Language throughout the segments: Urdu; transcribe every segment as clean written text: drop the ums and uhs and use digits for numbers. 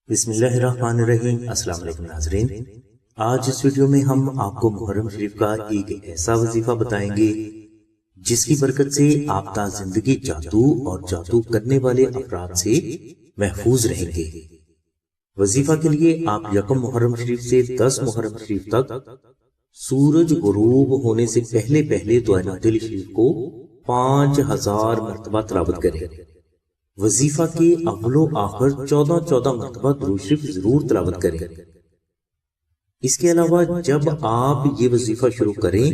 بسم اللہ الرحمن الرحیم۔ السلام علیکم ناظرین، آج اس ویڈیو میں ہم آپ کو محرم شریف کا ایک ایسا وظیفہ بتائیں گے جس کی برکت سے آپ تا زندگی جادو اور جادو کرنے والے افراد سے محفوظ رہیں گے۔ وظیفہ کے لیے آپ یکم محرم شریف سے 10 محرم شریف تک سورج غروب ہونے سے پہلے دعائے نادل شریف کو 5000 مرتبہ تلاوت کریں۔ وظیفہ کے اول و آخر 14 مرتبہ درود شریف ضرور تلاوت کریں۔ اس کے علاوہ جب آپ یہ وظیفہ شروع کریں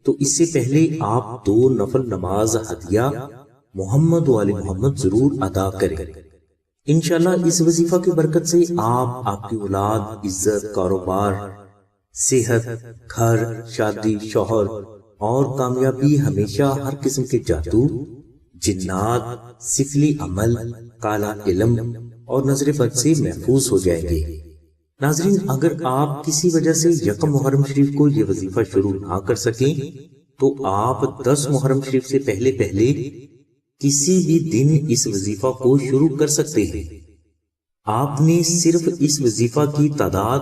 تو اس سے پہلے آپ 2 نفل نماز ہدیہ محمد و آل محمد ضرور ادا کریں۔ انشاءاللہ اس وظیفہ کی برکت سے آپ کی اولاد، عزت، کاروبار، صحت، گھر، شادی، شوہر اور کامیابی، ہمیشہ ہر قسم کے جادو، جنات، سفلی عمل، کالا علم اور نظر بد سے محفوظ ہو جائیں گے۔ ناظرین، اگر آپ کسی وجہ سے یکم محرم شریف کو یہ وظیفہ شروع نہ کر سکیں تو آپ 10 محرم شریف سے پہلے کسی بھی دن اس وظیفہ کو شروع کر سکتے ہیں۔ آپ نے صرف اس وظیفہ کی تعداد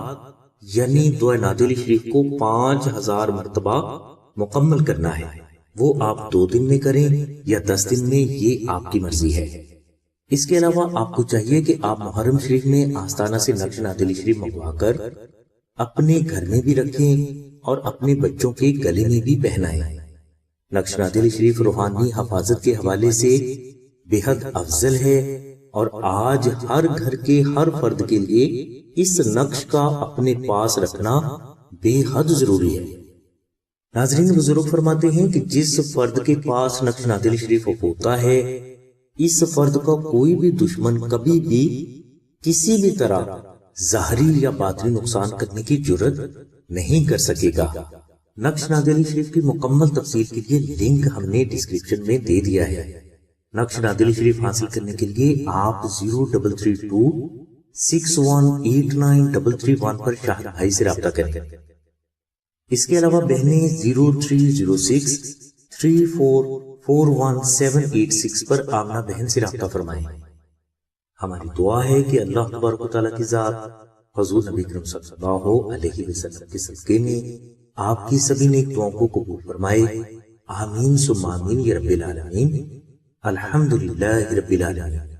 یعنی دعائے نادل شریف کو 5000 مرتبہ مکمل کرنا ہے۔ وہ آپ 2 دن میں کریں یا 10 دن میں، یہ آپ کی مرضی ہے۔ اس کے علاوہ آپ کو چاہیے کہ آپ محرم شریف میں آستانہ سے نقش نادل شریف منگوا کر اپنے گھر میں بھی رکھیں اور اپنے بچوں کے گلے میں بھی پہنائیں۔ نقش نادل شریف روحانی حفاظت کے حوالے سے بے حد افضل ہے اور آج ہر گھر کے ہر فرد کے لیے اس نقش کا اپنے پاس رکھنا بے حد ضروری ہے۔ ناظرین، بزرگ فرماتے ہیں کہ جس فرد کے پاس نقش نادل شریف ہوتا ہے، اس فرد کا کوئی بھی دشمن کبھی بھی کسی بھی طرح ظاہری یا باطنی نقصان کرنے کی جرات نہیں کر سکے گا۔ نقش نادل شریف کی مکمل تفصیل کے لیے لنک ہم نے ڈسکرپشن میں دے دیا ہے۔ نقش نادل شریف حاصل کرنے کے لیے آپ 0332 618933 پر شاہد بھائی سے رابطہ کریں۔ اس کے علاوہ بہنیں 0306 3441 پر آمنہ بہن سے رابطہ فرمائیں۔ ہماری دعا ہے کہ اللہ تبارک و تعالیٰ کی ذات حضور نبی کریم صلی اللہ علیہ وسلم کے صدقے میں آپ کی سبھی نیک دعاؤں کو قبول فرمائے۔ آمین ثم آمین یا رب العالمین۔ الحمدللہ رب العالمین۔